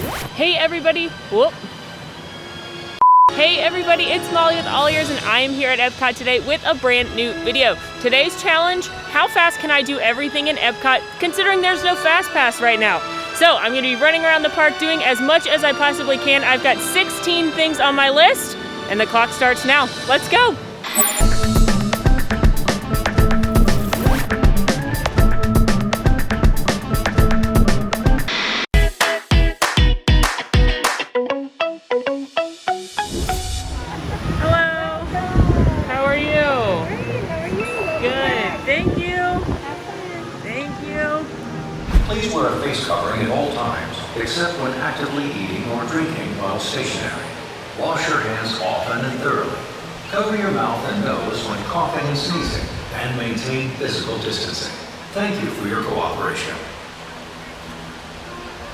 Hey everybody, whoop. Hey everybody, it's Molly with AllEars and I am here at Epcot today with a brand new video. Today's challenge, how fast can I do everything in Epcot considering there's no Fast Pass right now? So I'm gonna be running around the park doing as much as I possibly can. I've got 16 things on my list and the clock starts now. Let's go. Please wear a face covering at all times, except when actively eating or drinking while stationary. Wash your hands often and thoroughly. Cover your mouth and nose when coughing and sneezing, and maintain physical distancing. Thank you for your cooperation.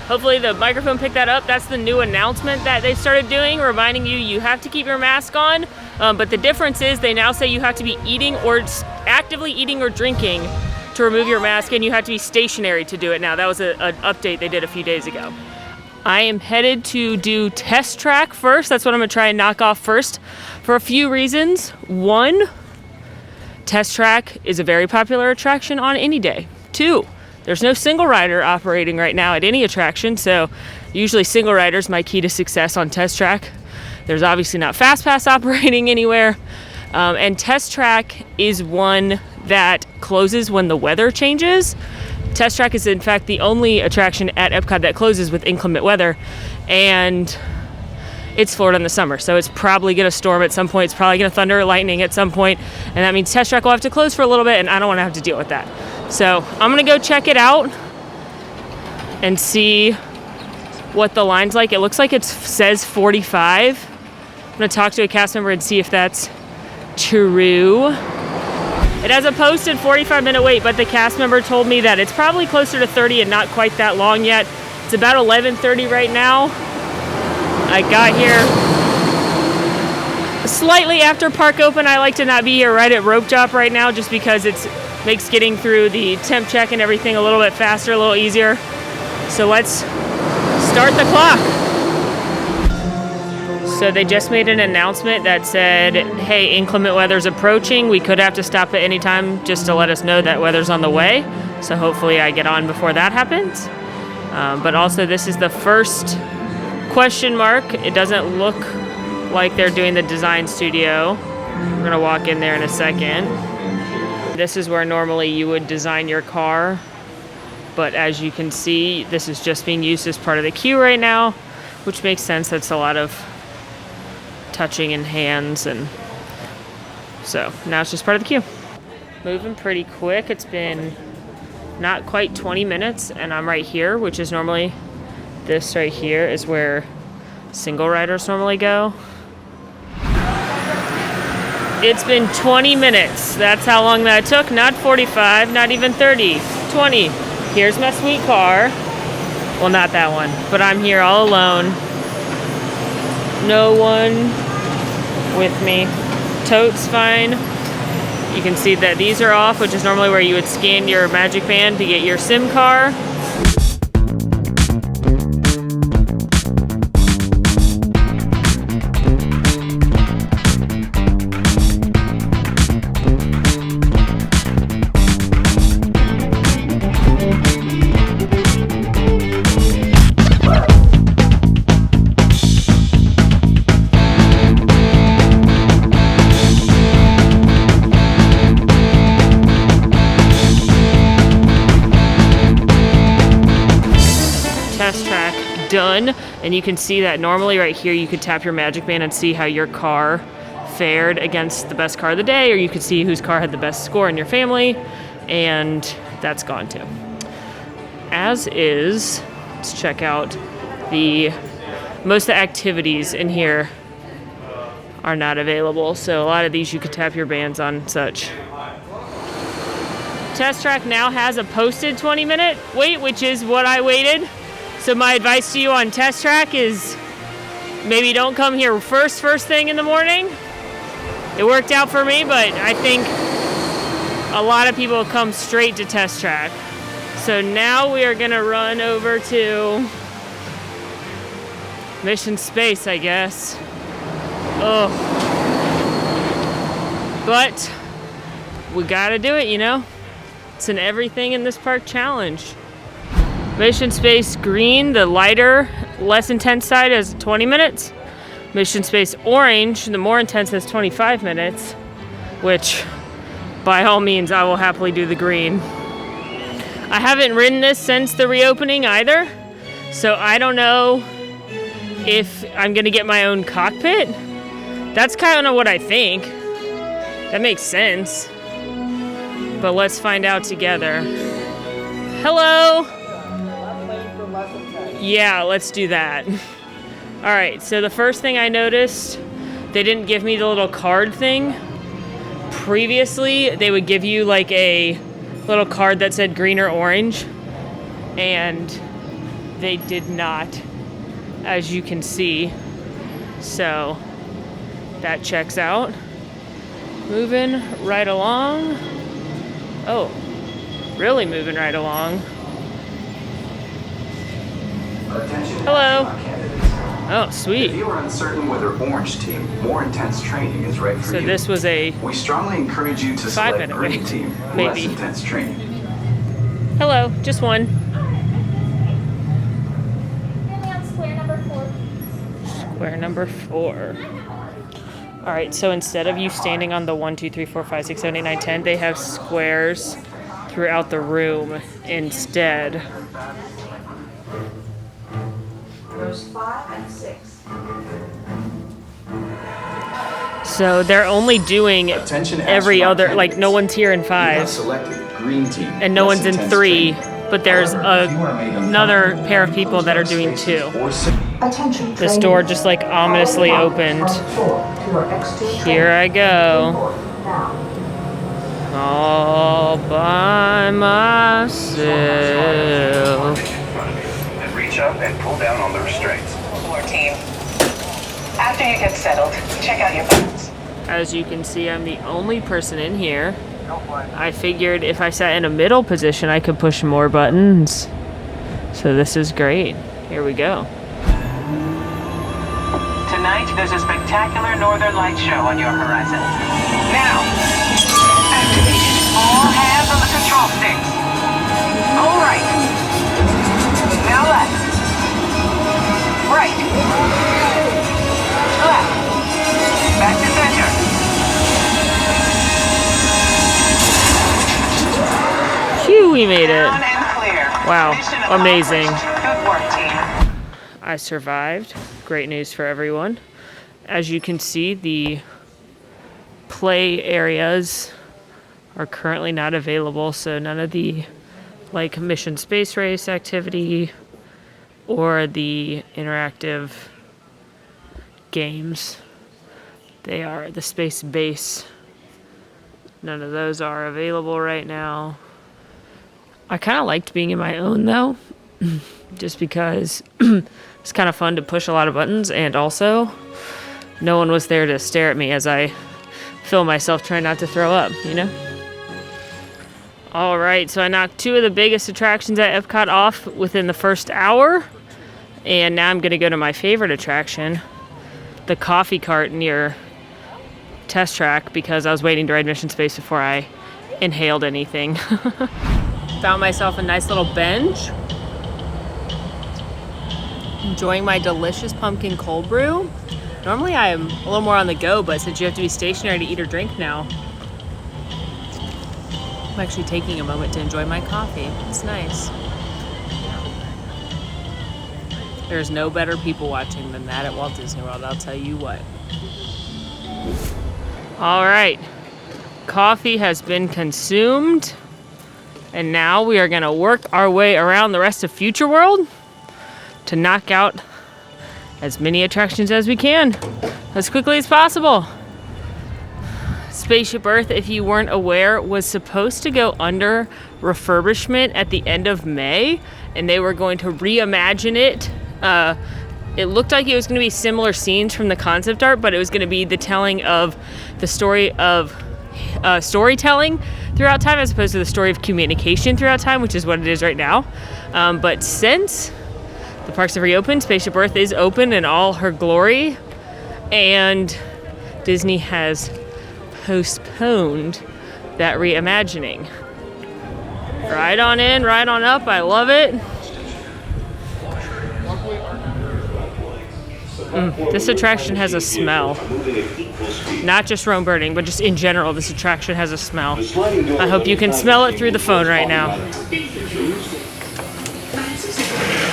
Hopefully the microphone picked that up. That's the new announcement that they started doing, reminding you have to keep your mask on. But the difference is they now say you have to be eating or actively eating or drinking to remove your mask, and you have to be stationary to do it now. That was an update they did a few days ago. I am headed to do Test Track first. That's what I'm gonna try and knock off first for a few reasons. One, Test Track is a very popular attraction on any day. Two, there's no single rider operating right now at any attraction, so usually single riders my key to success on Test Track. There's obviously not Fast Pass operating anywhere. And Test Track is one that closes when the weather changes. Test Track is in fact the only attraction at Epcot that closes with inclement weather, and it's Florida in the summer, so it's probably gonna storm at some point. It's probably gonna thunder or lightning at some point, and that means Test Track will have to close for a little bit, and I don't wanna have to deal with that. So I'm gonna go check it out and see what the line's like. It looks like it says 45. I'm gonna talk to a cast member and see if that's true. It has a posted 45-minute wait, but the cast member told me that it's probably closer to 30 and not quite that long yet. It's about 11:30 right now. I got here slightly after park open. I like to not be here right at rope drop right now just because it makes getting through the temp check and everything a little bit faster, a little easier. So let's start the clock. So they just made an announcement that said, hey, inclement weather's approaching. We could have to stop at any time just to let us know that weather's on the way. So hopefully I get on before that happens. But also this is the first question mark. It doesn't look like they're doing the design studio. We're gonna walk in there in a second. This is where normally you would design your car. But as you can see, this is just being used as part of the queue right now, which makes sense. That's a lot of touching in hands, and so now it's just part of the queue. Moving pretty quick. It's been not quite 20 minutes and I'm right here, which is normally, this right here is where single riders normally go. It's been 20 minutes. That's how long that took. Not 45, not even 30, 20. Here's my sweet car. Well, not that one, but I'm here all alone. No one with me. Tote's fine. You can see that these are off, which is normally where you would scan your Magic Band to get your SIM car. Test Track done, and you can see that normally right here you could tap your Magic Band and see how your car fared against the best car of the day, or you could see whose car had the best score in your family, and that's gone too. As is, let's check out most of the activities in here are not available, so a lot of these you could tap your bands on and such. Test Track now has a posted 20-minute wait, which is what I waited. So my advice to you on Test Track is maybe don't come here first thing in the morning. It worked out for me, but I think a lot of people come straight to Test Track. So now we are gonna run over to Mission Space, I guess. Oh. But we gotta do it, you know? It's an everything in this park challenge. Mission Space Green, the lighter, less intense side, has 20 minutes. Mission Space Orange, the more intense, has 25 minutes, which by all means I will happily do the green. I haven't ridden this since the reopening either, so I don't know if I'm gonna get my own cockpit. That's kind of what I think. That makes sense. But let's find out together. Hello! Yeah, let's do that. Alright, so the first thing I noticed, they didn't give me the little card thing. Previously, they would give you like a little card that said green or orange, and they did not, as you can see. So that checks out. Moving right along. Oh, really moving right along. Hello. Oh, sweet. If you are uncertain whether Orange Team more intense training is right for so you, this was a we strongly encourage you to select Green Team less maybe. intense training. Hello, just one. On square number 4. Square number 4. All right, so instead of you standing on the 1, 2, 3, 4, 5, 6, 7, 8, 9, 10, they have squares throughout the room instead. Rows 5 and 6. So they're only doing every other, like no one's here in 5, Green Team and no one's in 3, but there's another pair of people that are doing 2. Attention. This door just like ominously opened. Here I go. All by myself. And reach up and pull down on the restraints. 14. After you get settled, check out your buttons. As you can see, I'm the only person in here. I figured if I sat in a middle position, I could push more buttons. So this is great. Here we go. Tonight, there's a spectacular northern light show on your horizon. Now, activate all hands on the control sticks. All right. Now left. Right. Left. Back to center. Phew, we made it. Down and clear. Wow, Mission amazing. accomplished. Good work, team. I survived. Great news for everyone. As you can see, the play areas are currently not available, so none of the like Mission Space Race activity or the interactive games. They are the Space Base. None of those are available right now. I kind of liked being in my own though, just because it's kind of fun to push a lot of buttons, and also no one was there to stare at me as I film myself trying not to throw up, you know? All right, so I knocked 2 of the biggest attractions at Epcot off within the first hour, and now I'm gonna go to my favorite attraction, the coffee cart near Test Track, because I was waiting to ride Mission Space before I inhaled anything. Found myself a nice little bench. Enjoying my delicious pumpkin cold brew. Normally I'm a little more on the go, but since you have to be stationary to eat or drink now, I'm actually taking a moment to enjoy my coffee. It's nice. There's no better people watching than that at Walt Disney World, I'll tell you what. All right, coffee has been consumed, and now we are gonna work our way around the rest of Future World to knock out as many attractions as we can, as quickly as possible. Spaceship Earth, if you weren't aware, was supposed to go under refurbishment at the end of May, and they were going to reimagine it. It looked like it was going to be similar scenes from the concept art, but it was going to be the telling of the story of storytelling throughout time, as opposed to the story of communication throughout time, which is what it is right now. But since The parks have reopened. Spaceship Earth is open in all her glory. And Disney has postponed that reimagining. Ride on in, ride on up. I love it. This attraction has a smell. Not just Rome Burning, but just in general, this attraction has a smell. I hope you can smell it through the phone right now.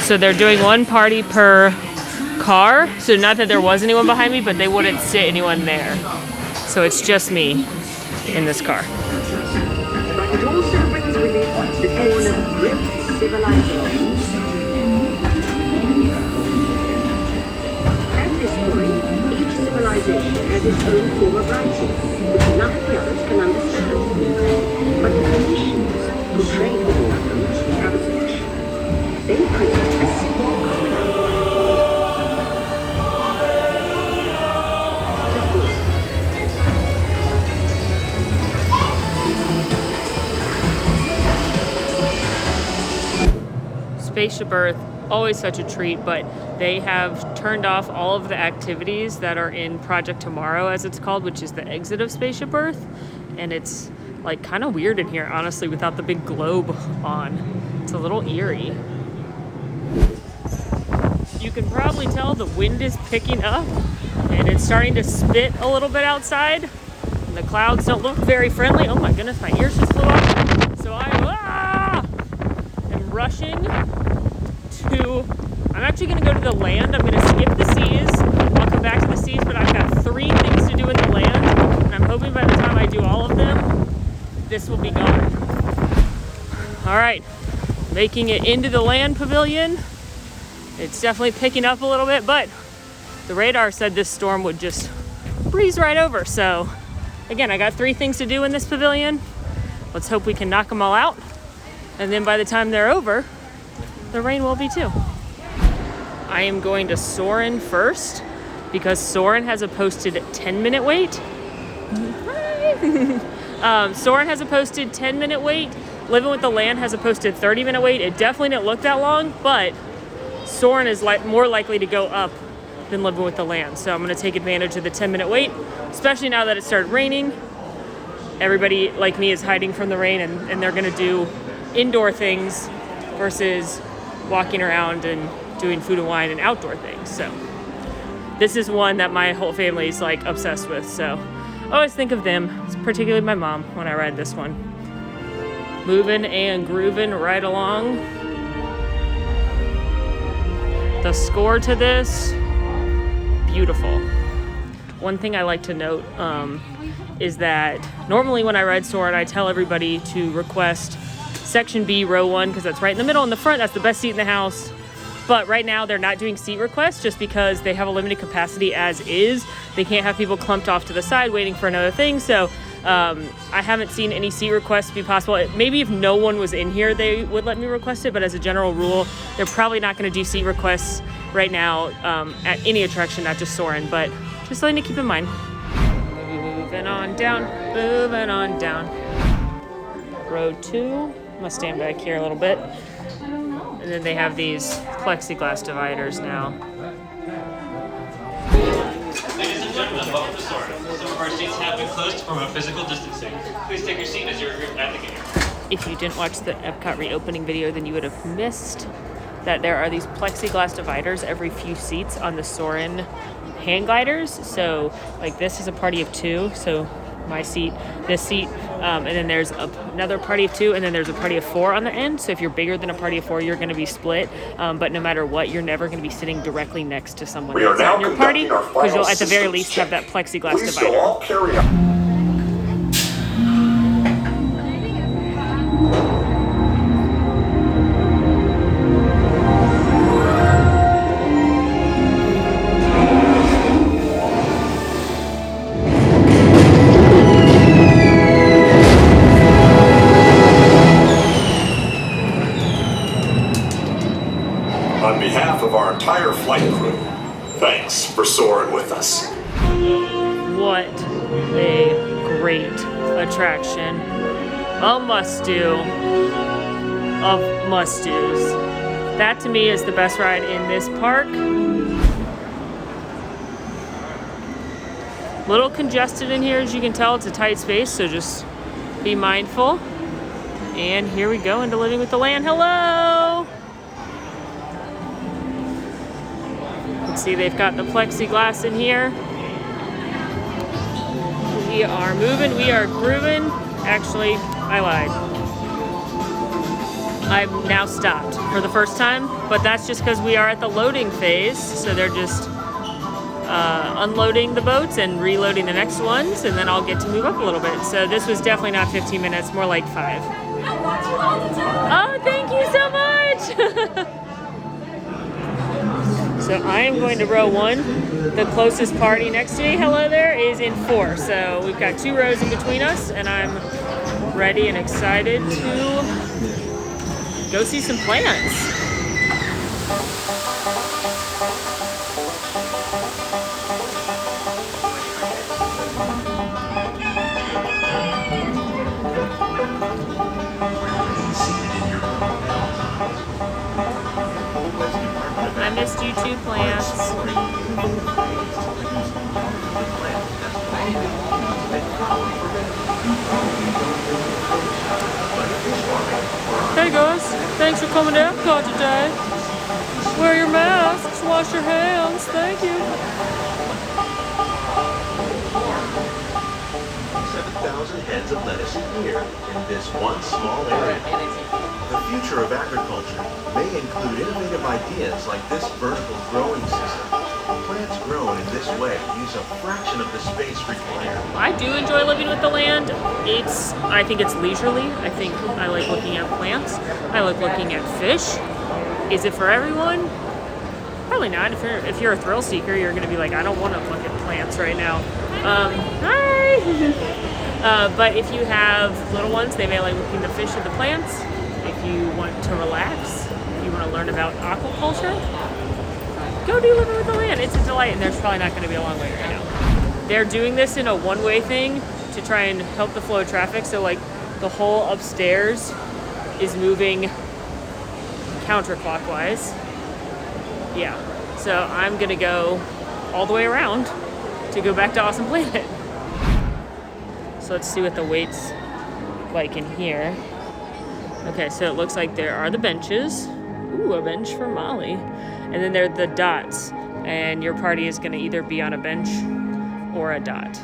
So they're doing one party per car. So not that there was anyone behind me, but they wouldn't sit anyone there. So it's just me in this car. But it also brings with it the dawn of great civilizations. At this point, each civilization has its own form of writing, which none of the others can understand. But the Phoenicians, who trade with all of them, have a solution. They create a simple algorithm. Spaceship Earth, always such a treat, but they have turned off all of the activities that are in Project Tomorrow, as it's called, which is the exit of Spaceship Earth. And it's like kind of weird in here, honestly, without the big globe on. It's a little eerie. You can probably tell the wind is picking up and it's starting to spit a little bit outside. And the clouds don't look very friendly. Oh my goodness, my ears just flew off. So I am rushing to, I'm actually going to go to the land. I'm going to skip the seas. I'll come back to the seas, but I've got 3 things to do in the land. And I'm hoping by the time I do all of them, this will be gone. All right, making it into the land pavilion. It's definitely picking up a little bit, but the radar said this storm would just breeze right over. So again, I got 3 things to do in this pavilion. Let's hope we can knock them all out. And then by the time they're over, the rain will be too. I am going to Soarin first because Soarin has a posted 10-minute wait. Soarin has a posted 10-minute wait. Living with the Land has a posted 30-minute wait. It definitely didn't look that long, but Soarin is more likely to go up than Living with the Land. So I'm going to take advantage of the 10-minute wait, especially now that it started raining. Everybody like me is hiding from the rain, and they're going to do indoor things versus walking around and doing food and wine and outdoor things. So this is one that my whole family is like obsessed with. So I always think of them, particularly my mom, when I ride this one. Moving and grooving right along. The score to this, beautiful. One thing I like to note is that normally when I ride Soarin, I tell everybody to request Section B, row 1, because that's right in the middle in the front. That's the best seat in the house. But right now they're not doing seat requests just because they have a limited capacity as is. They can't have people clumped off to the side waiting for another thing. So I haven't seen any seat requests be possible. Maybe if no one was in here, they would let me request it. But as a general rule, they're probably not going to do seat requests right now at any attraction, not just Soarin. But just something to keep in mind. Moving on down, moving on down. Row 2. I'm gonna stand back here a little bit. And then they have these plexiglass dividers now. Ladies and gentlemen, welcome to Soarin. Some of our seats have been closed from a physical distancing. Please take your seat as you're at the gate. If you didn't watch the Epcot reopening video, then you would have missed that there are these plexiglass dividers every few seats on the Soarin hang gliders. So like this is a party of 2. So my seat, this seat, and then there's another party of 2, and then there's a party of 4 on the end. So if you're bigger than a party of 4, you're going to be split. But no matter what, you're never going to be sitting directly next to someone else in your party, because you'll at the very least have that plexiglass divider. All carry on. On behalf of our entire flight crew, thanks for soaring with us. What a great attraction. A must-do of must-dos. That to me is the best ride in this park. Little congested in here, as you can tell. It's a tight space, so just be mindful. And here we go into Living with the Land. Hello! You can see they've got the plexiglass in here. We are moving, we are grooving. Actually, I lied. I've now stopped for the first time, but that's just because we are at the loading phase, so they're just unloading the boats and reloading the next ones, and then I'll get to move up a little bit. So this was definitely not 15 minutes, more like 5. I watch you all the time. Oh, thank you so much! So I am going to row 1. The closest party next to me, hello there, is in 4. So we've got 2 rows in between us, and I'm ready and excited to go see some plants. I missed you too, plants. Hey guys, thanks for coming to Epcot today. Wear your masks, wash your hands, thank you. 7,000 heads of lettuce a year in this one small area. The future of agriculture may include innovative ideas like this vertical growing system. Plants grown in this way use a fraction of the space required. I do enjoy Living with the Land. I think it's leisurely. I think I like looking at plants. I like looking at fish. Is it for everyone? Probably not. If you're a thrill seeker, you're going to be like, I don't want to look at plants right now. Hi! But if you have little ones, they may like looking at the fish or the plants. If you want to relax, if you want to learn about aquaculture, go do Living with the Land. It's a delight, and there's probably not going to be a long wait right now. They're doing this in a one-way thing to try and help the flow of traffic. So like the whole upstairs is moving counterclockwise. Yeah, so I'm going to go all the way around to go back to Awesome Planet. So let's see what the wait's like in here. Okay, so it looks like there are the benches. Ooh, a bench for Molly. And then there are the dots. And your party is going to either be on a bench or a dot.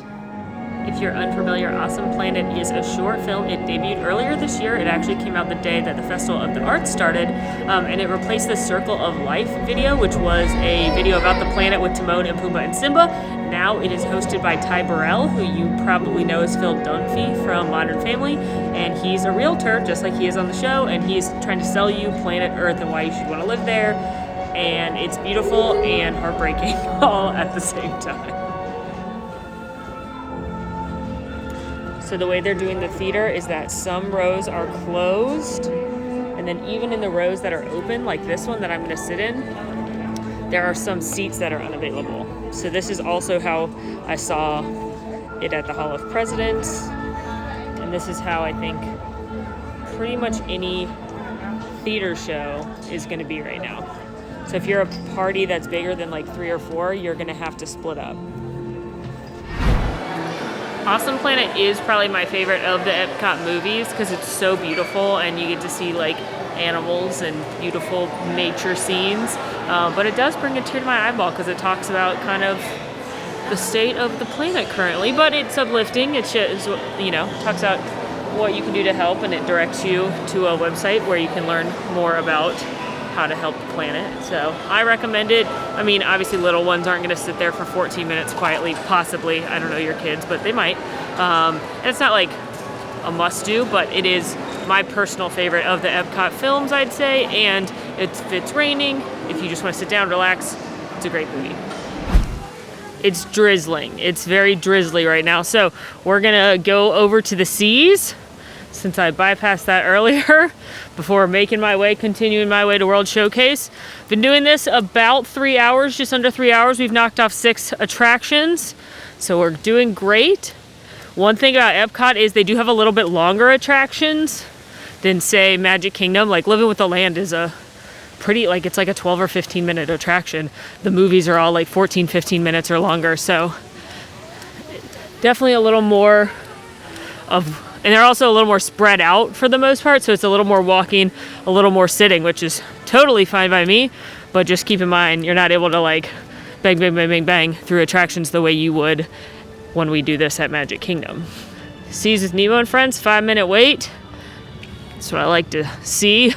If you're unfamiliar, Awesome Planet is a short film. It debuted earlier this year. It actually came out the day that the Festival of the Arts started. And it replaced the Circle of Life video, which was a video about the planet with Timon and Pumbaa and Simba. Now it is hosted by Ty Burrell, who you probably know as Phil Dunphy from Modern Family. And he's a realtor, just like he is on the show. And he's trying to sell you planet Earth and why you should want to live there. And it's beautiful and heartbreaking all at the same time. So the way they're doing the theater is that some rows are closed, and then even in the rows that are open, like this one that I'm going to sit in, there are some seats that are unavailable. So this is also how I saw it at the Hall of Presidents, and this is how I think pretty much any theater show is going to be right now. So if you're a party that's bigger than like 3 or 4, you're going to have to split up. Awesome Planet is probably my favorite of the Epcot movies because it's so beautiful and you get to see like animals and beautiful nature scenes. But it does bring a tear to my eyeball because it talks about kind of the state of the planet currently. But it's uplifting. It shows, talks about what you can do to help, and it directs you to a website where you can learn more about how to help the planet. So I recommend it. I mean, obviously little ones aren't going to sit there for 14 minutes quietly, possibly. I don't know your kids, but they might. And it's not like a must-do, but it is my personal favorite of the Epcot films, I'd say. And if it's raining, if you just want to sit down, relax, it's a great movie. It's drizzling. It's very drizzly right now. So we're going to go over to the seas, since I bypassed that earlier, before continuing my way to World Showcase. Been doing this about 3 hours, just under 3 hours. We've knocked off 6 attractions, so we're doing great. One thing about Epcot is they do have a little bit longer attractions than, say, Magic Kingdom. Like Living with the Land is a pretty, like it's like a 12 or 15 minute attraction. The movies are all like 14, 15 minutes or longer. So definitely a little more of, and they're also a little more spread out for the most part. So it's a little more walking, a little more sitting, which is totally fine by me. But just keep in mind, you're not able to like bang, bang, bang, bang, bang through attractions the way you would when we do this at Magic Kingdom. Seas with Nemo and Friends, 5-minute wait. That's what I like to see.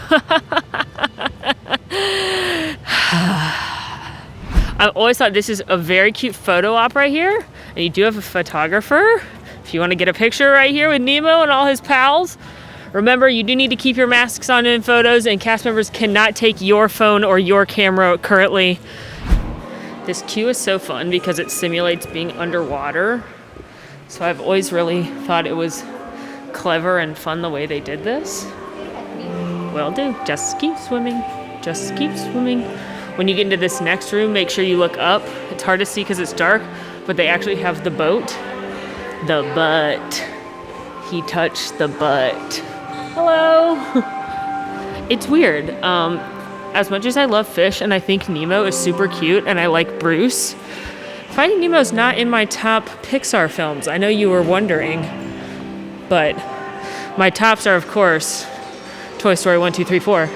I've always thought this is a very cute photo op right here. And you do have a photographer. If you want to get a picture right here with Nemo and all his pals. Remember, you do need to keep your masks on in photos, and cast members cannot take your phone or your camera currently. This queue is so fun because it simulates being underwater. So I've always really thought it was clever and fun the way they did this. Will do. Just keep swimming. Just keep swimming. When you get into this next room, make sure you look up. It's hard to see because it's dark, but they actually have the boat. The butt. He touched the butt. Hello. It's weird. As much as I love fish and I think Nemo is super cute and I like Bruce, Finding Nemo is not in my top Pixar films. I know you were wondering, but my tops are, of course, Toy Story 1, 2, 3, 4.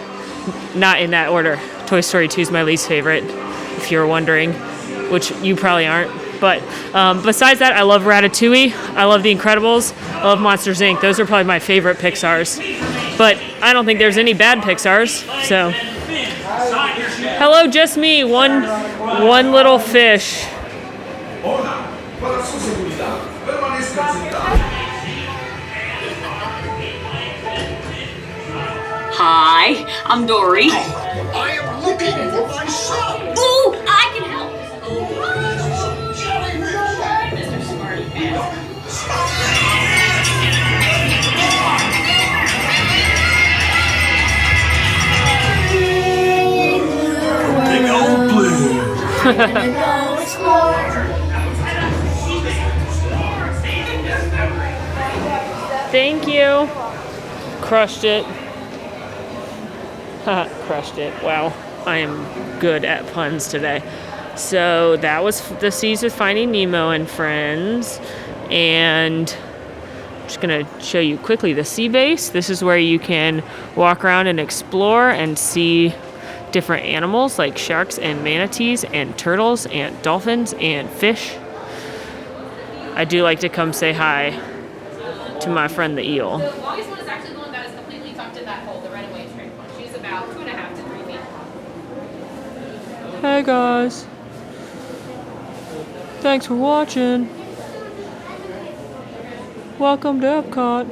Not in that order. Toy Story 2 is my least favorite, if you're wondering, which you probably aren't. But besides that, I love Ratatouille. I love The Incredibles. I love Monsters, Inc. Those are probably my favorite Pixars. But I don't think there's any bad Pixars, so. Hello, just me, one little fish. Hi, I'm Dory. I am looking for my son. Ooh, I can help. Mr. Smarty Pants. Big old blue. Thank you. Crushed it. Crushed it. Wow. I am good at puns today. So that was the Seas with Finding Nemo and Friends. And I'm just going to show you quickly the sea base. This is where you can walk around and explore and see different animals like sharks and manatees and turtles and dolphins and fish. I do like to come say hi to my friend the eel. The longest one is actually the one that is completely tucked in that hole, the red and white striped one. She's about 2.5 to 3 feet long. Hey guys. Thanks for watching. Welcome to Epcot.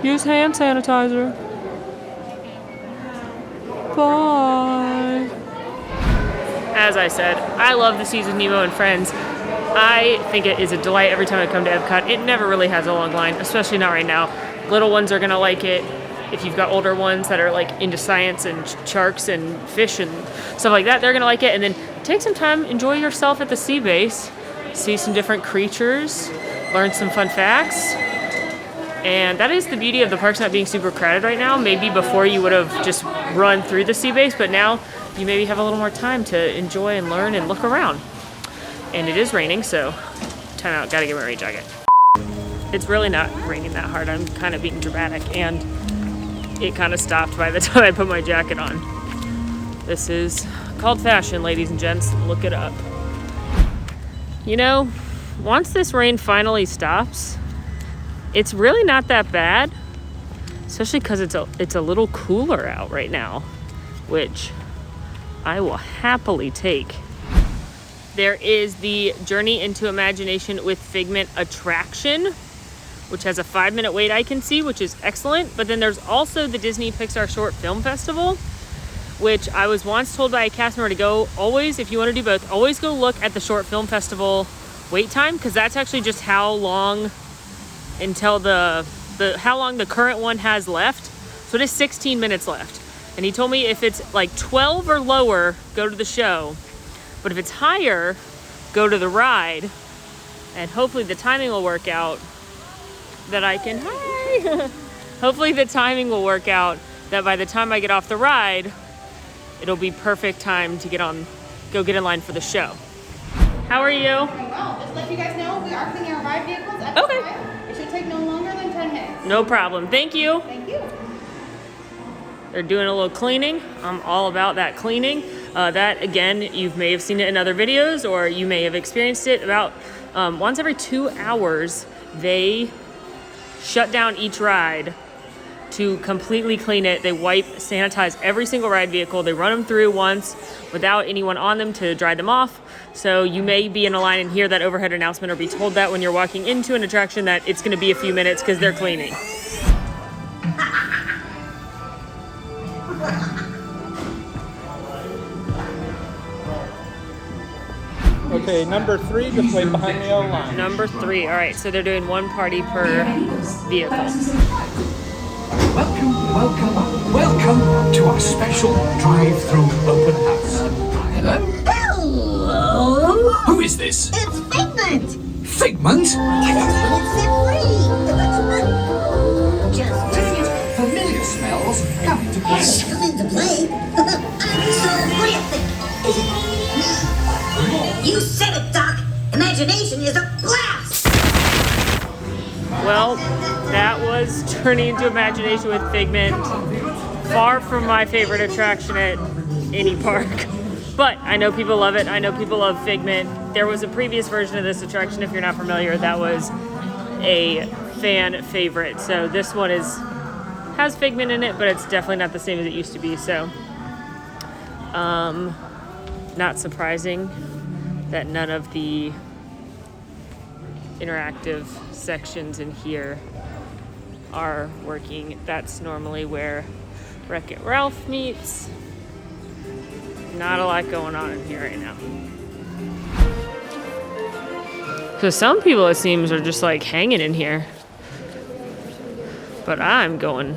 Use hand sanitizer. Bye. As I said, I love the Seas with Nemo and Friends. I think it is a delight every time I come to Epcot. It never really has a long line, especially not right now. Little ones are going to like it. If you've got older ones that are like into science and sharks and fish and stuff like that, they're going to like it. And then take some time, enjoy yourself at the sea base, see some different creatures, learn some fun facts. And that is the beauty of the parks not being super crowded right now. Maybe before you would have just run through the sea base, but now you maybe have a little more time to enjoy and learn and look around. And it is raining, so time out, gotta get my rain jacket. It's really not raining that hard. I'm kind of being dramatic, and it kind of stopped by the time I put my jacket on. This is called fashion, ladies and gents. Look it up. You know, once this rain finally stops, it's really not that bad, especially because it's a little cooler out right now, which I will happily take. There is the Journey into Imagination with Figment attraction, which has a 5-minute wait I can see, which is excellent. But then there's also the Disney Pixar Short Film Festival, which I was once told by a cast member to go always, if you want to do both, always go look at the Short Film Festival wait time, because that's actually just how long until how long the current one has left. So it is 16 minutes left. And he told me if it's like 12 or lower, go to the show. But if it's higher, go to the ride, and hopefully the timing will work out that I can, hopefully the timing will work out that by the time I get off the ride, it'll be perfect time to go get in line for the show. How are you? Well, just to let you guys know, we are cleaning our ride vehicles at the time. It should take no longer than 10 minutes. No problem. Thank you. Thank you. They're doing a little cleaning. I'm all about that cleaning. That, again, you may have seen it in other videos, or you may have experienced it about once every 2 hours, they shut down each ride to completely clean it. They wipe, sanitize every single ride vehicle. They run them through once without anyone on them to dry them off. So you may be in a line and hear that overhead announcement or be told that when you're walking into an attraction that it's going to be a few minutes because they're cleaning. Okay, number 3, just wait behind the yellow line. Number 3, all right, so they're doing 1 party per vehicle. Welcome to our special drive-through open house. Hello? Who is this? It's Figment! Figment? It's free! Just turn it. Familiar smells come into play. Come into play? I'm so graphic! You said it, Doc! Imagination is a blast! Well, that was turning into imagination with Figment. Far from my favorite attraction at any park. But I know people love it. I know people love Figment. There was a previous version of this attraction, if you're not familiar, that was a fan favorite. So this one has Figment in it, but it's definitely not the same as it used to be. So, not surprising that none of the interactive sections in here are working. That's normally where Wreck-It Ralph meets. Not a lot going on in here right now. Because some people, it seems, are just like hanging in here. But I'm going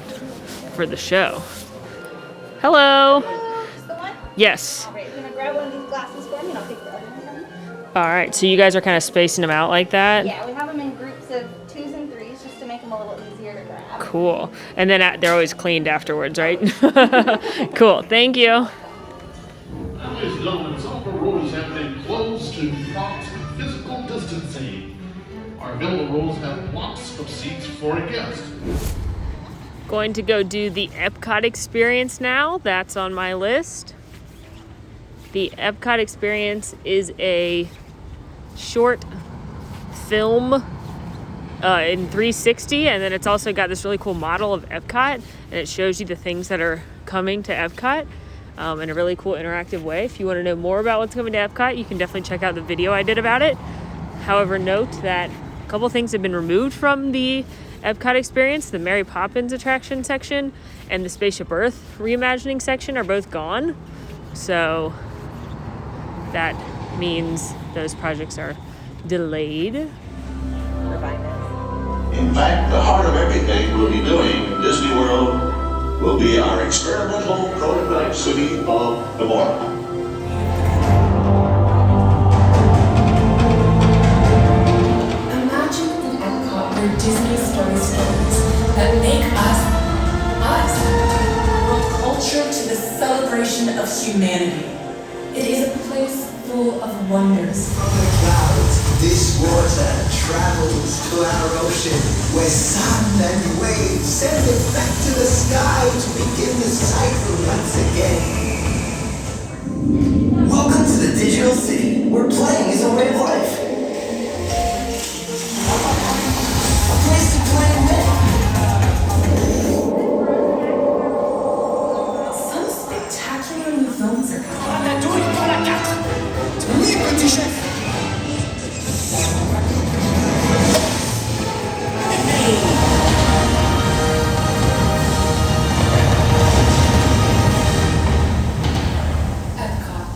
for the show. Hello. The one? Yes. All right, you're gonna grab one of these glasses for me, and I'll take the other one from you. All right, so you guys are kind of spacing them out like that? Yeah, we have them in groups of 2s and 3s just to make them a little easier to grab. Cool. And then they're always cleaned afterwards, right? Cool. Thank you. As long as all the rows have been closed to prompt physical distancing, our available rows have lots of seats for a guest. Going to go do the Epcot Experience now. That's on my list. The Epcot Experience is a short film in 360, and then it's also got this really cool model of Epcot, and it shows you the things that are coming to Epcot in a really cool interactive way. If you want to know more about what's coming to Epcot, you can definitely check out the video I did about it. However, note that a couple things have been removed from the Epcot Experience. The Mary Poppins attraction section and the Spaceship Earth reimagining section are both gone. So that means those projects are delayed. In fact, the heart of everything we'll be doing in Disney World will be our experimental prototype city of tomorrow. Imagine an Epcot where Disney stories that make us. Brought culture to the celebration of humanity. It is a place full of wonders. Clouds, this water travels to our ocean, where sun and waves send it back to the sky to begin the cycle once again. Welcome to the digital city, where playing is a way of life. A place to play and win. Some spectacular new films are coming. Oui, petit chef. Epcot,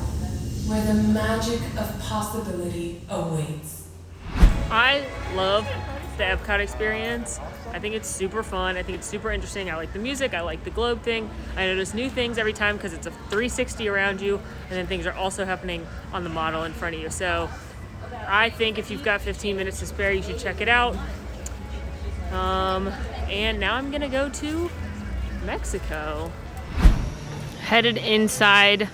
where the magic of possibility awaits. I love the Epcot Experience. I think it's super fun. I think it's super interesting. I like the music. I like the globe thing. I notice new things every time because it's a 360 around you, and then things are also happening on the model in front of you. So I think if you've got 15 minutes to spare, you should check it out. And now I'm gonna go to Mexico. Headed inside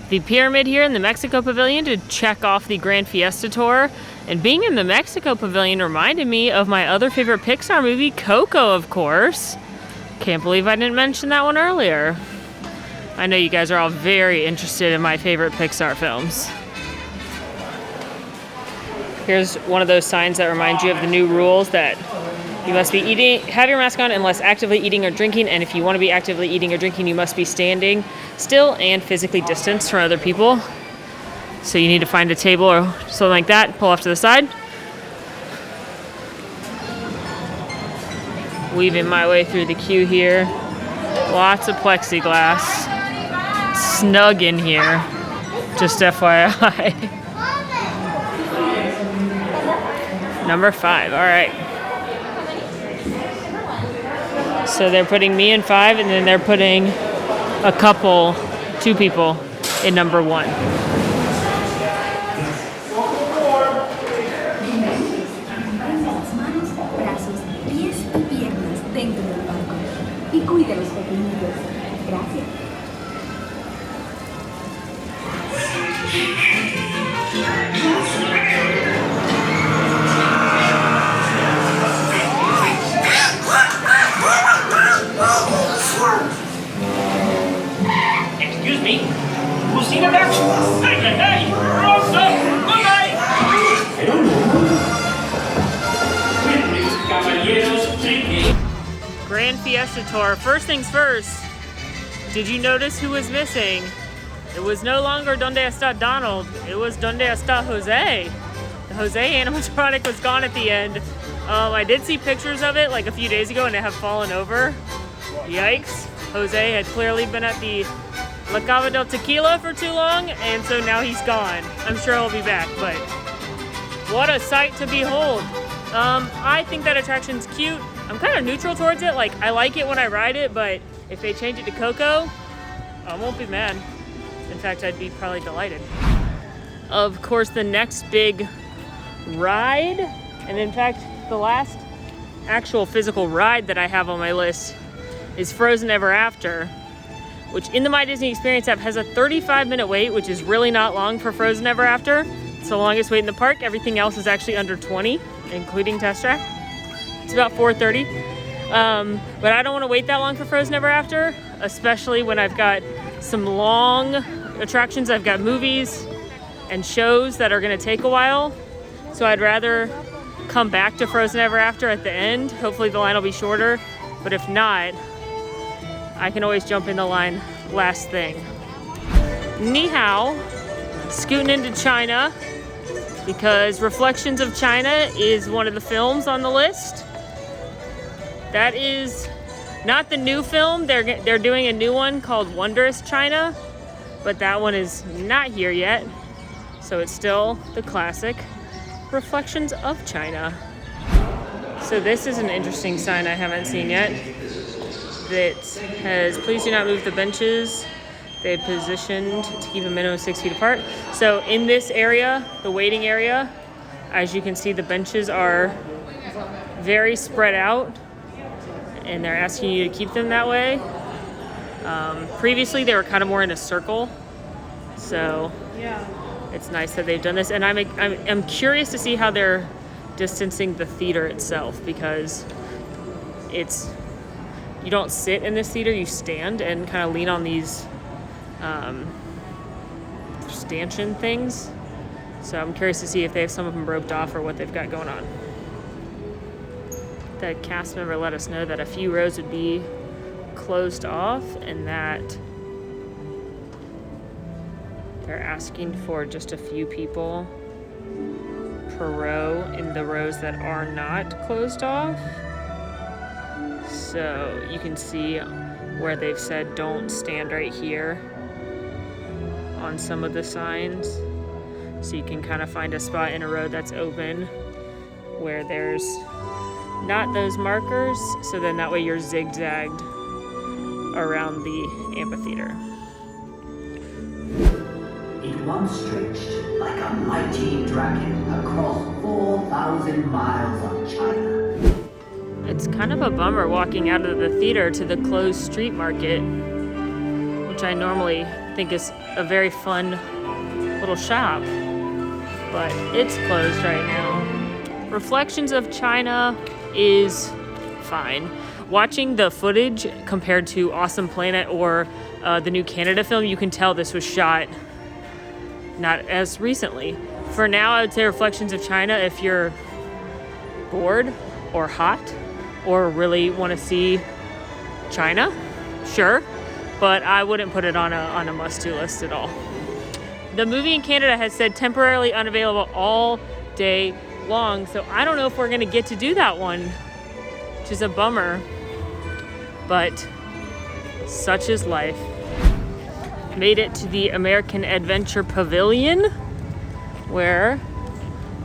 the pyramid here in the Mexico Pavilion to check off the Grand Fiesta Tour. And being in the Mexico Pavilion reminded me of my other favorite Pixar movie, Coco, of course. Can't believe I didn't mention that one earlier. I know you guys are all very interested in my favorite Pixar films. Here's one of those signs that reminds you of the new rules that you must be have your mask on unless actively eating or drinking, and if you want to be actively eating or drinking, you must be standing still and physically distanced from other people. So you need to find a table or something like that, pull off to the side. Weaving my way through the queue here. Lots of plexiglass. Snug in here, just FYI. Number 5, all right. So they're putting me in 5, and then they're putting a couple, 2 people in number 1. Excuse me, who's seen that? Hey, hey, hey! Wrong side! Goodbye! I don't know. Grand Fiesta Tour. First things first, did you notice who was missing? It was no longer Donde Está Donald, it was Donde Está Jose. The Jose animatronic was gone at the end. I did see pictures of it like a few days ago and it had fallen over. Yikes. Jose had clearly been at the La Cava del Tequila for too long, and so now he's gone. I'm sure he'll be back, but what a sight to behold. I think that attraction's cute. I'm kind of neutral towards it. Like, I like it when I ride it, but if they change it to Coco, I won't be mad. In fact, I'd be probably delighted. Of course, the next big ride, and in fact, the last actual physical ride that I have on my list is Frozen Ever After, which in the My Disney Experience app has a 35-minute wait, which is really not long for Frozen Ever After. It's the longest wait in the park. Everything else is actually under 20, including Test Track. It's about 4:30. But I don't want to wait that long for Frozen Ever After, especially when I've got some long attractions. I've got movies and shows that are going to take a while. So I'd rather come back to Frozen Ever After at the end. Hopefully the line will be shorter. But if not, I can always jump in the line last thing. Ni hao, scooting into China, because Reflections of China is one of the films on the list. That is not the new film. They're doing a new one called Wondrous China, but that one is not here yet. So it's still the classic Reflections of China. So this is an interesting sign I haven't seen yet. That has, please do not move the benches. They positioned to keep a minimum of 6 feet apart. So in this area, the waiting area, as you can see, the benches are very spread out, and they're asking you to keep them that way. Previously, they were kind of more in a circle. So it's nice that they've done this. And I'm curious to see how they're distancing the theater itself, because you don't sit in this theater, you stand and kind of lean on these stanchion things. So I'm curious to see if they have some of them roped off or what they've got going on. The cast member let us know that a few rows would be closed off and that they're asking for just a few people per row in the rows that are not closed off. So you can see where they've said don't stand right here on some of the signs. So you can kind of find a spot in a row that's open where there's not those markers. So then that way you're zigzagged around the amphitheater. It once stretched like a mighty dragon across 4,000 miles of China. It's kind of a bummer walking out of the theater to the closed street market, which I normally think is a very fun little shop, but it's closed right now. Reflections of China is fine. Watching the footage compared to Awesome Planet or the new Canada film, you can tell this was shot not as recently. For now, I would say Reflections of China if you're bored or hot or really want to see China, sure, but I wouldn't put it on a must-do list at all. The movie in Canada has said temporarily unavailable all day long, so I don't know if we're gonna get to do that one, which is a bummer, but such is life. Made it to the American Adventure Pavilion, where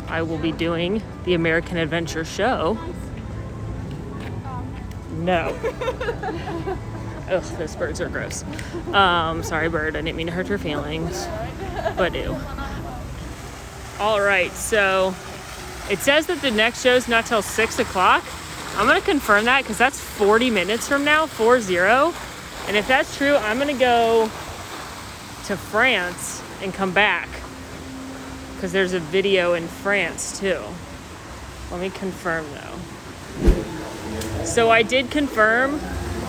I will be doing the American Adventure show. No. Ugh, those birds are gross. Sorry, bird. I didn't mean to hurt your feelings. But ew. All right, so it says that the next show's not till 6 o'clock. I'm gonna confirm that because that's 40 minutes from now, 40. And if that's true, I'm gonna go to France and come back because there's a video in France too. Let me confirm though. So I did confirm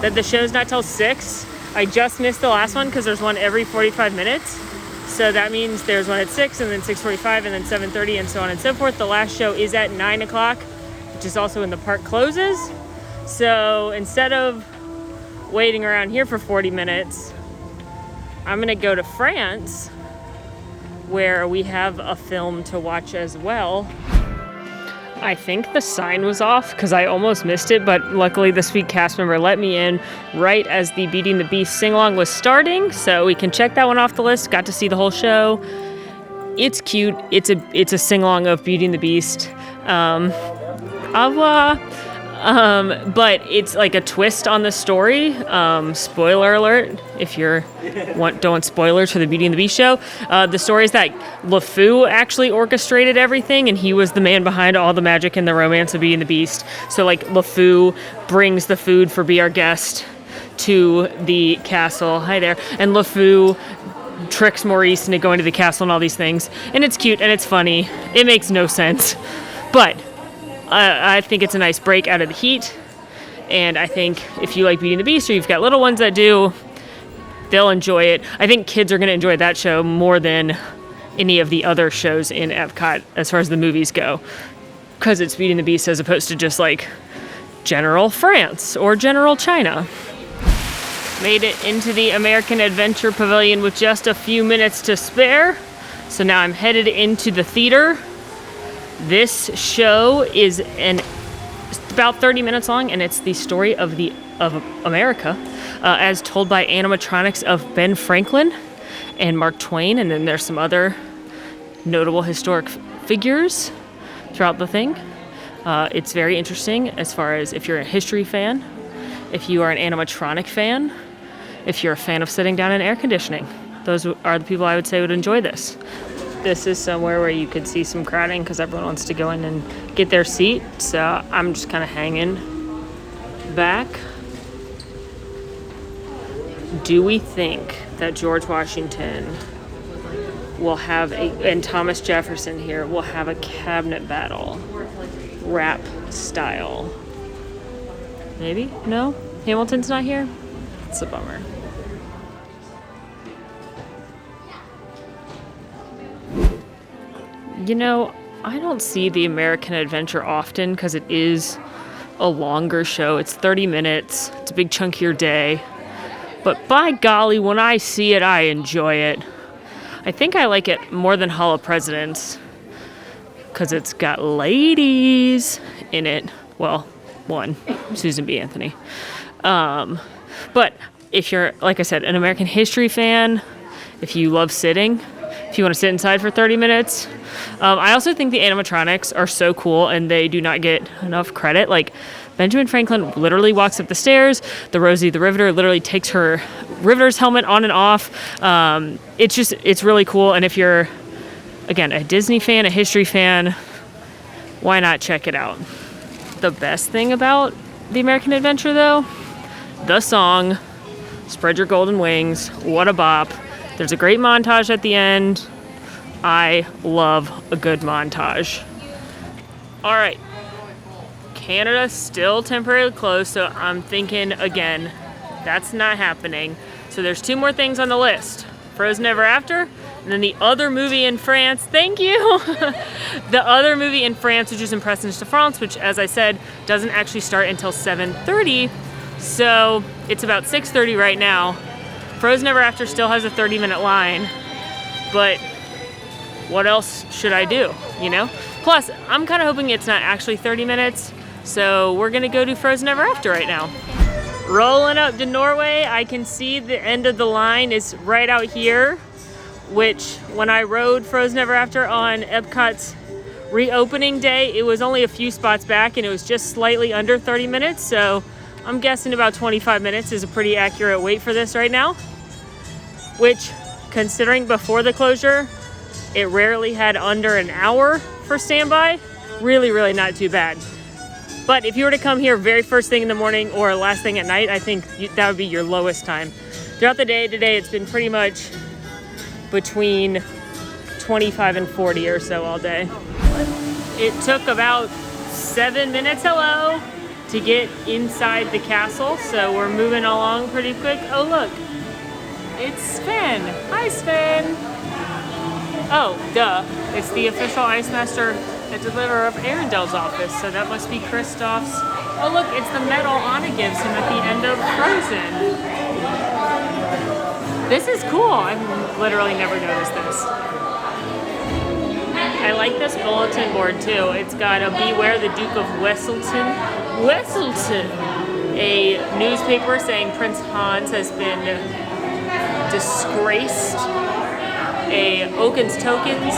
that the show's not till 6. I just missed the last one because there's one every 45 minutes. So that means there's one at 6 and then 6:45 and then 7:30 and so on and so forth. The last show is at 9 o'clock, which is also when the park closes. So instead of waiting around here for 40 minutes, I'm gonna go to France where we have a film to watch as well. I think the sign was off because I almost missed it, but luckily the sweet cast member let me in right as the Beauty and the Beast sing-along was starting, so we can check that one off the list. Got to see the whole show. It's cute. It's a sing-along of Beauty and the Beast. Au revoir. But it's like a twist on the story. Spoiler alert, if you don't want spoilers for the Beauty and the Beast show. The story is that LeFou actually orchestrated everything, and he was the man behind all the magic and the romance of Beauty and the Beast. So like LeFou brings the food for Be Our Guest to the castle. Hi there. And LeFou tricks Maurice into going to the castle and all these things. And it's cute and it's funny. It makes no sense. But I think it's a nice break out of the heat, and I think if you like Beauty and the Beast or you've got little ones that do, they'll enjoy it. I think kids are going to enjoy that show more than any of the other shows in Epcot as far as the movies go, because it's Beauty and the Beast as opposed to just like General France or General China. Made it into the American Adventure Pavilion with just a few minutes to spare, so now I'm headed into the theater. This show is about 30 minutes long, and it's the story of America, as told by animatronics of Ben Franklin and Mark Twain, and then there's some other notable historic figures throughout the thing. It's very interesting as far as if you're a history fan, if you are an animatronic fan, if you're a fan of sitting down in air conditioning. Those are the people I would say would enjoy this. This is somewhere where you could see some crowding because everyone wants to go in and get their seat. So I'm just kind of hanging back. Do we think that George Washington will have and Thomas Jefferson here will have a cabinet battle, rap style? Maybe? No? Hamilton's not here? It's a bummer. You know, I don't see the American Adventure often because it is a longer show. It's 30 minutes. It's a big chunk of your day. But by golly, when I see it, I enjoy it. I think I like it more than Hall of Presidents because it's got ladies in it. Well, one, Susan B. Anthony. But if you're, like I said, an American history fan, if you love sitting, if you want to sit inside for 30 minutes. I also think the animatronics are so cool and they do not get enough credit. Like Benjamin Franklin literally walks up the stairs. The Rosie the Riveter literally takes her Riveter's helmet on and off. It's really cool. And if you're, again, a Disney fan, a history fan, why not check it out? the best thing about the American Adventure though? The song, Spread Your Golden Wings, what a bop. There's a great montage at the end. I love a good montage. All right, Canada's still temporarily closed, so I'm thinking again, that's not happening. So there's 2 more things on the list. Frozen Ever After, and then the other movie in France, thank you! The other movie in France, which is Impressions de France, which as I said, doesn't actually start until 7:30, so it's about 6:30 right now. Frozen Ever After still has a 30-minute line, but what else should I do, you know? Plus, I'm kind of hoping it's not actually 30 minutes, so we're gonna go do Frozen Ever After right now. Rolling up to Norway, I can see the end of the line is right out here, which when I rode Frozen Ever After on Epcot's reopening day, it was only a few spots back and it was just slightly under 30 minutes, so I'm guessing about 25 minutes is a pretty accurate wait for this right now, which, considering before the closure, it rarely had under an hour for standby. Really, really not too bad. But if you were to come here very first thing in the morning or last thing at night, I think that would be your lowest time. Throughout the day today, it's been pretty much between 25 and 40 or so all day. It took about 7 minutes, hello, to get inside the castle, so we're moving along pretty quick. Oh look, it's Sven. Hi Sven. Oh, duh. It's the official Ice Master and Deliverer of Arendelle's office, so that must be Kristoff's. Oh look, it's the medal Anna gives him at the end of Frozen. This is cool. I've literally never noticed this. I like this bulletin board too. It's got a Beware the Duke of Wesselton, a newspaper saying Prince Hans has been disgraced, a Oaken's Tokens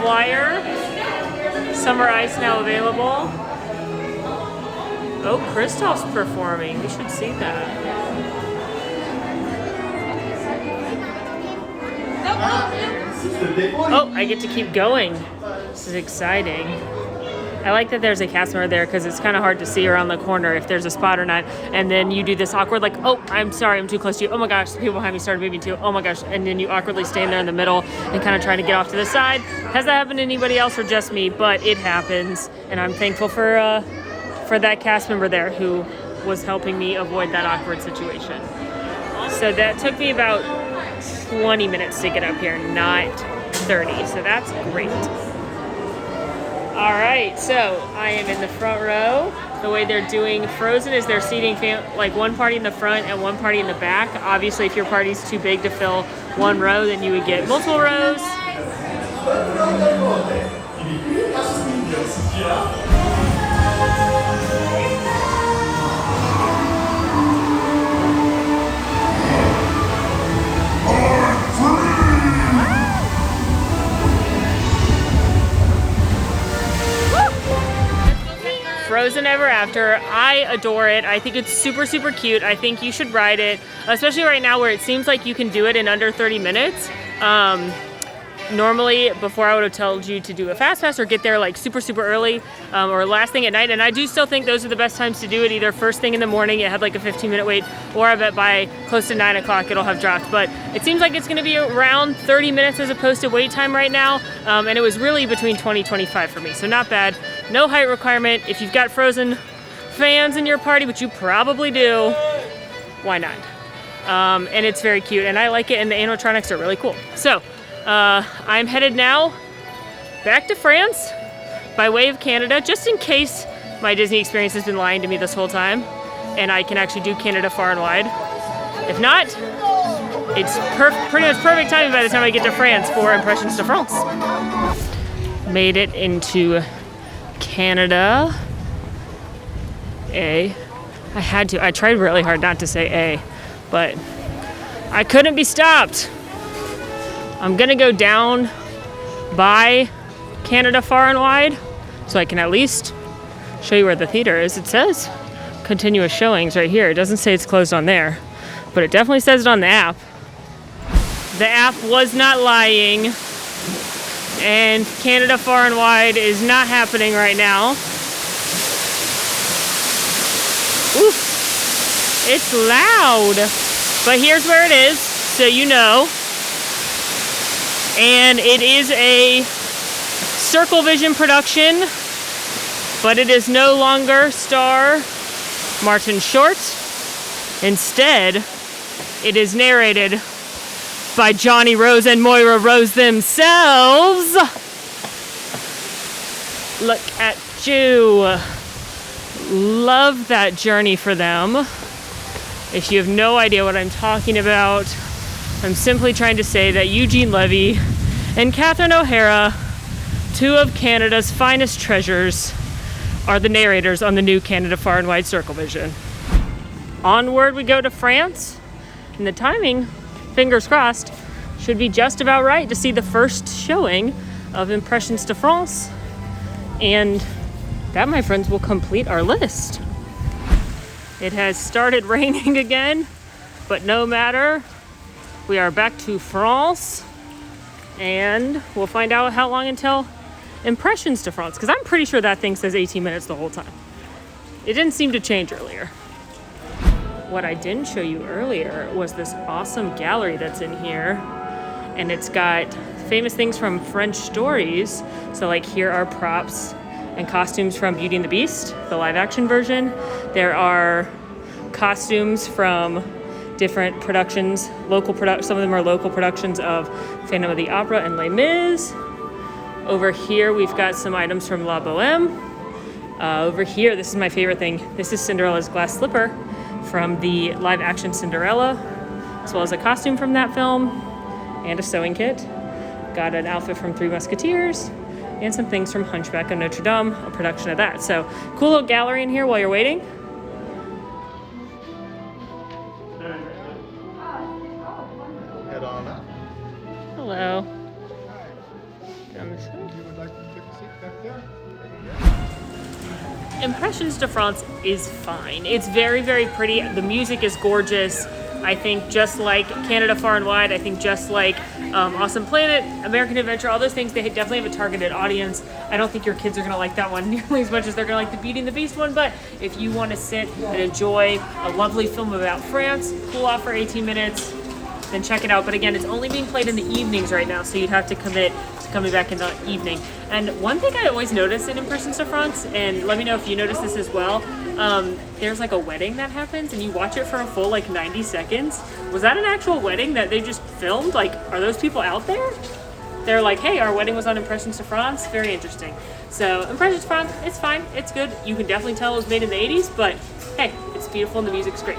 flyer, Summer Ice now available. Oh, Kristoff's performing. We should see that. Oh, I get to keep going. This is exciting. I like that there's a cast member there because it's kind of hard to see around the corner if there's a spot or not. And then you do this awkward like, oh, I'm sorry, I'm too close to you. Oh my gosh, the people behind me started moving too. Oh my gosh. And then you awkwardly stand there in the middle and kind of trying to get off to the side. Has that happened to anybody else or just me? But it happens. And I'm thankful for that cast member there who was helping me avoid that awkward situation. So that took me about 20 minutes to get up here, not 30. So that's great. All right, so I am in the front row. The way they're doing Frozen is they're seating like one party in the front and one party in the back. Obviously, if your party's too big to fill one row, then you would get multiple rows. Frozen Ever After. I adore it. I think it's super, super cute. I think you should ride it, especially right now where it seems like you can do it in under 30 minutes. Normally, before I would have told you to do a fast pass or get there like super, super early or last thing at night. And I do still think those are the best times to do it, either first thing in the morning, it had like a 15-minute wait, or I bet by close to 9 o'clock it'll have dropped. But it seems like it's going to be around 30 minutes as opposed to wait time right now. And it was really between 20 and 25 for me, so not bad. No height requirement. If you've got Frozen fans in your party, which you probably do, why not? And it's very cute, and I like it, and the animatronics are really cool. So, I'm headed now back to France by way of Canada, just in case my Disney experience has been lying to me this whole time, and I can actually do Canada far and wide. If not, it's pretty much perfect timing by the time I get to France for Impressions de France. Made it into Canada. I tried really hard not to say A, but I couldn't be stopped. I'm gonna go down by Canada far and wide so I can at least show you where the theater is. It says continuous showings right here. It doesn't say it's closed on there, but it definitely says it on the app. The app was not lying, and Canada far and wide is not happening right now. Oof, it's loud. But here's where it is, so you know. And it is a Circle Vision production, but it is no longer star Martin Short. Instead, it is narrated by Johnny Rose and Moira Rose themselves. Look at you. Love that journey for them. If you have no idea what I'm talking about, I'm simply trying to say that Eugene Levy and Catherine O'Hara, two of Canada's finest treasures, are the narrators on the new Canada Far and Wide Circle Vision. Onward we go to France, and the timing, fingers crossed, should be just about right to see the first showing of Impressions de France, and that, my friends, will complete our list. It has started raining again, but no matter. We are back to France, and we'll find out how long until Impressions de France, because I'm pretty sure that thing says 18 minutes the whole time. It didn't seem to change earlier. What I didn't show you earlier was this awesome gallery that's in here, and it's got famous things from French stories. So like here are props and costumes from Beauty and the Beast, the live action version. There are costumes from different productions, some of them are local productions of Phantom of the Opera and Les Mis. Over here, we've got some items from La Boheme. Over here, this is my favorite thing. This is Cinderella's glass slipper from the live action Cinderella, as well as a costume from that film and a sewing kit. Got an outfit from Three Musketeers and some things from Hunchback of Notre Dame, a production of that. So cool little gallery in here while you're waiting. Head on up. Hello. Down this way. You would like to take a seat back there? Impressions de France is fine. It's very, very pretty. The music is gorgeous. I think just like Canada Far and Wide, I think just like Awesome Planet, American Adventure, all those things, they definitely have a targeted audience. I don't think your kids are going to like that one nearly as much as they're going to like the Beauty and the Beast one, but if you want to sit and enjoy a lovely film about France, cool off for 18 minutes, then check it out. But again, it's only being played in the evenings right now, so you'd have to commit to coming back in the evening. And one thing I always notice in Impressions de France, and let me know if you notice this as well, there's like a wedding that happens and you watch it for a full like 90 seconds. Was that an actual wedding that they just filmed? Like, are those people out there? They're like, hey, our wedding was on Impressions de France. Very interesting. So Impressions de France, it's fine, it's good. You can definitely tell it was made in the 80s, but hey, it's beautiful and the music's great.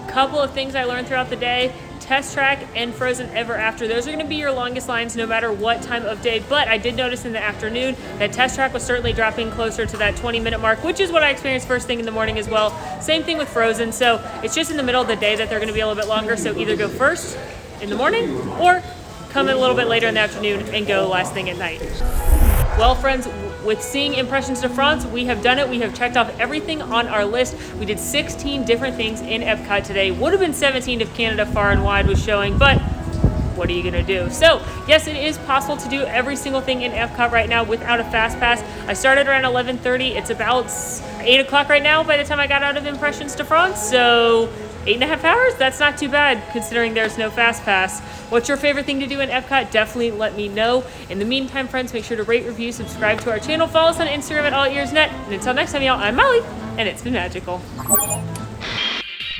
Couple of things I learned throughout the day. Test Track and Frozen Ever After. Those are going to be your longest lines no matter what time of day, but I did notice in the afternoon that Test Track was certainly dropping closer to that 20-minute mark, which is what I experienced first thing in the morning as well. Same thing with Frozen, so it's just in the middle of the day that they're going to be a little bit longer, so either go first in the morning or come in a little bit later in the afternoon and go last thing at night. Well, friends, with seeing Impressions de France, we have done it. We have checked off everything on our list. We did 16 different things in Epcot today. Would have been 17 if Canada Far and Wide was showing, but what are you gonna do? So, yes, it is possible to do every single thing in Epcot right now without a fast pass. I started around 11:30. It's about 8 o'clock right now by the time I got out of Impressions de France, so 8.5 hours? That's not too bad considering there's no fast pass. What's your favorite thing to do in Epcot? Definitely let me know. In the meantime, friends, make sure to rate, review, subscribe to our channel, follow us on Instagram at AllEars.net. And until next time, y'all, I'm Molly, and it's been magical.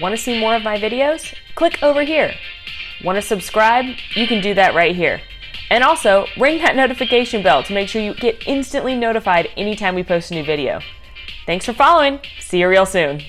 Want to see more of my videos? Click over here. Want to subscribe? You can do that right here. And also, ring that notification bell to make sure you get instantly notified anytime we post a new video. Thanks for following. See you real soon.